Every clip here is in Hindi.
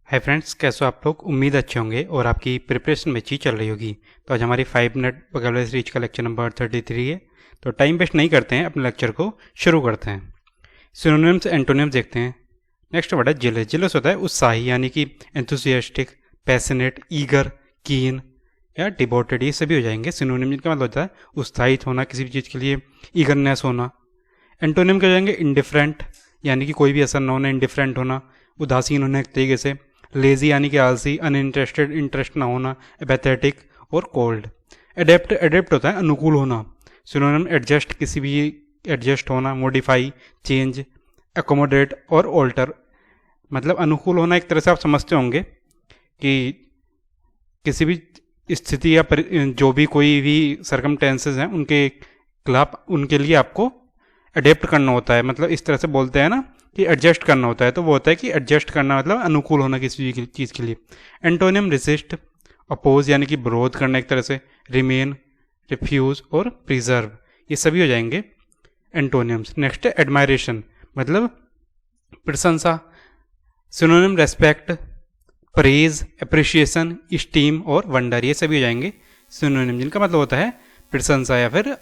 हाय फ्रेंड्स, कैसे हो आप लोग। उम्मीद अच्छे होंगे और आपकी प्रिपरेशन में अच्छी चल रही होगी। तो आज हमारी 5 मिनट वोकैबुलरी सीरीज का लेक्चर नंबर 33 है। तो टाइम वेस्ट नहीं करते हैं, अपने लेक्चर को शुरू करते हैं। सिनोनिम्स एंटोनिम्स देखते हैं। नेक्स्ट वर्ड है जिलस। जिलस होता है उत्साही, यानी कि एंथुसियास्टिक, पैशनेट, ईगर, कीन या डिवोटेड, ये सभी हो जाएंगे सिनोनिम, जिनका मतलब होता है उत्साहित होना किसी भी चीज़ के लिए, ईगरनेस होना। एंटोनिम के हो जाएंगे इंडिफरेंट, यानी कि कोई भी असर न होना, इंडिफरेंट होना, उदासीन होना एक तरीके से। लेजी यानी कि आलसी, अनइंटरेस्टेड, इंटरेस्ट ना होना, एपैथेटिक और कोल्ड। एडेप्ट, एडेप्ट होता है अनुकूल होना। सिनोनिम एडजस्ट, किसी भी एडजस्ट होना, मॉडिफाई, चेंज, एकोमोडेट और ऑल्टर। मतलब अनुकूल होना एक तरह से आप समझते होंगे कि किसी भी स्थिति या जो भी कोई भी सर्कमटेंसेस हैं उनके खिलाफ, उनके लिए आपको अडेप्ट करना होता है। मतलब इस तरह से बोलते हैं ना कि एडजस्ट करना होता है, तो वो होता है कि एडजस्ट करना मतलब अनुकूल होना किसी भी चीज़ के लिए। एंटोनिम रेसिस्ट, अपोज यानी कि विरोध करना एक तरह से, रिमेन, रिफ्यूज और प्रिजर्व, ये सभी हो जाएंगे एंटोनिम्स। नेक्स्ट है एडमायरेशन, मतलब प्रशंसा। Synonym respect, praise, appreciation, steam और वंडर, ये सभी हो जाएंगे सिनोनिम, जिनका मतलब होता है प्रशंसा या फिर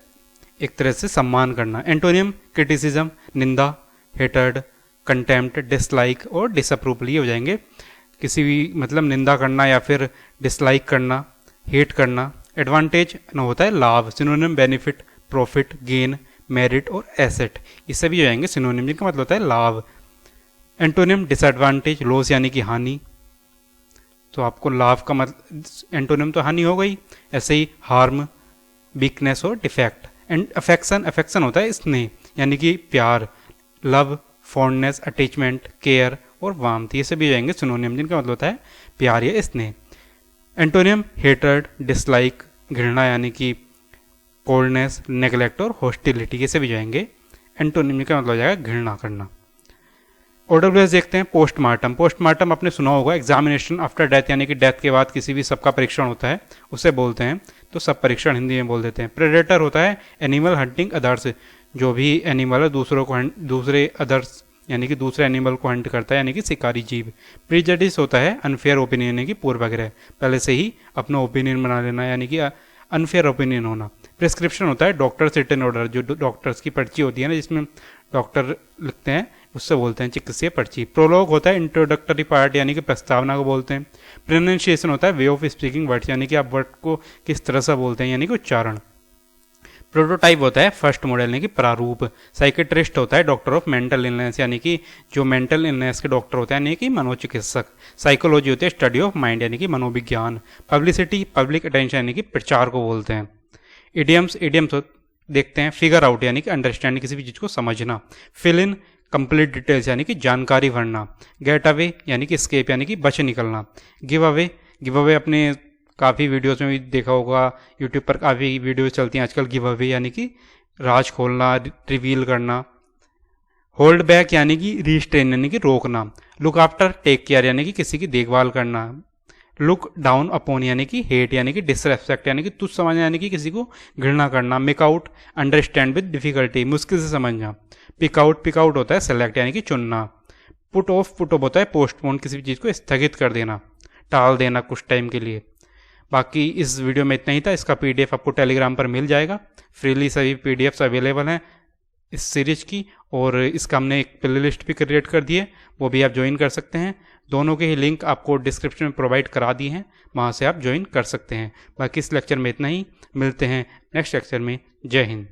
एक तरह से सम्मान करना। एंटोनिम क्रिटिसिज्म, निंदा, हेटर्ड, कंटेम्प्ट, डिसलाइक और डिसअप्रूवल, ये हो जाएंगे किसी भी मतलब निंदा करना या फिर डिसलाइक करना, हेट करना। एडवांटेज न होता है लाभ। Synonym benefit, profit, gain, merit और एसेट, ये सभी हो जाएंगे सिनोनिम, जिनका मतलब होता है लाभ। एंटोनिम डिसएडवांटेज, लॉस यानी कि हानि, तो आपको लाभ का मतलब एंटोनिम तो हानि हो गई। ऐसे ही हार्म, वीकनेस और डिफेक्ट। एंड अफेक्शन, अफेक्शन होता है स्नेह यानी कि प्यार, लव, फॉन्डनेस, अटैचमेंट, केयर और वार्मथ, ये सभी जाएंगे सिनोनिम, जिनका मतलब होता है प्यार या स्नेह। एंटोनिम हेटर्ड, डिसलाइक, घृणा यानी कि कोल्डनेस, नेग्लेक्ट और हॉस्टिलिटी, ये सभी जाएंगे एंटोनिम, जिनका मतलब हो जाएगा घृणा करना। OWS देखते हैं। पोस्टमार्टम, पोस्टमार्टम आपने सुना होगा, एग्जामिनेशन आफ्टर डेथ, यानी कि डेथ के बाद किसी भी सबका परीक्षण होता है, उसे बोलते हैं। तो सब परीक्षण हिंदी में बोल देते हैं। प्रेडेटर होता है एनिमल हंटिंग अदर्स, जो भी एनिमल है दूसरों को दूसरे अदर्स यानी कि दूसरे एनिमल को हंट करता है, यानी कि शिकारी जीव। प्रीजडिस होता है अनफेयर ओपिनियन, यानी कि पूर्वाग्रह, पहले से ही अपना ओपिनियन बना लेना, यानी कि अनफेयर ओपिनियन होना। प्रिस्क्रिप्शन होता है डॉक्टर रिटन ऑर्डर, जो डॉक्टर्स की पर्ची होती है ना, जिसमें डॉक्टर लिखते हैं, उससे बोलते हैं चिकित्सीय पर्ची। प्रोलॉग होता है इंट्रोडक्टरी पार्ट, यानी कि प्रस्तावना को बोलते हैं। प्रोनाउंसिएशन होता है वे ऑफ स्पीकिंग वर्ड्स, यानी कि आप वर्ड को किस तरह से बोलते हैं, यानी कि उच्चारण। प्रोटोटाइप होता है फर्स्ट मॉडल, यानी कि प्रारूप। साइकेट्रिस्ट होता है डॉक्टर ऑफ मेंटल इलनेस, यानी कि जो मेंटल इलनेस के डॉक्टर होते हैं, यानी कि मनोचिकित्सक। साइकोलॉजी होती है स्टडी ऑफ माइंड, यानी कि मनोविज्ञान। पब्लिसिटी, पब्लिक अटेंशन, यानी कि प्रचार को बोलते हैं। इडियम्स, इडियम्स देखते हैं। फिगर आउट यानी कि अंडरस्टैंड, किसी भी चीज़ को समझना। फिल इन, कंप्लीट डिटेल्स यानी कि जानकारी भरना। गेट अवे यानी कि स्केप, यानी कि बच निकलना। गिव अवे, गिव अवे अपने काफ़ी वीडियोस में भी देखा होगा, यूट्यूब पर काफ़ी वीडियोस चलती हैं आजकल, गिव अवे यानी कि राज खोलना, रिवील करना। होल्ड बैक यानी कि रिस्ट्रेन, यानी कि रोकना। लुक आफ्टर, टेक केयर, यानी कि किसी की देखभाल करना। लुक डाउन अपॉन यानी कि हेट, यानी कि डिसरेस्पेक्ट, यानी कि तुच्छ समझना, यानी कि किसी को घृणा करना। Make out, understand with difficulty, मुश्किल से समझना। पिक आउट, पिक आउट होता है सेलेक्ट, यानी कि चुनना। पुट ऑफ, पुट ऑफ होता है पोस्टपोन, किसी भी चीज़ को स्थगित कर देना, टाल देना कुछ टाइम के लिए। बाकी इस वीडियो में इतना ही था। इसका PDF आपको टेलीग्राम पर मिल जाएगा फ्रीली, सभी PDFs अवेलेबल हैं इस सीरीज की। और इसका हमने एक प्ले लिस्ट भी क्रिएट कर दी है, वो भी आप ज्वाइन कर सकते हैं। दोनों के ही लिंक आपको डिस्क्रिप्शन में प्रोवाइड करा दी हैं, वहाँ से आप ज्वाइन कर सकते हैं। बाकी इस लेक्चर में इतना ही, मिलते हैं नेक्स्ट लेक्चर में। जय हिंद।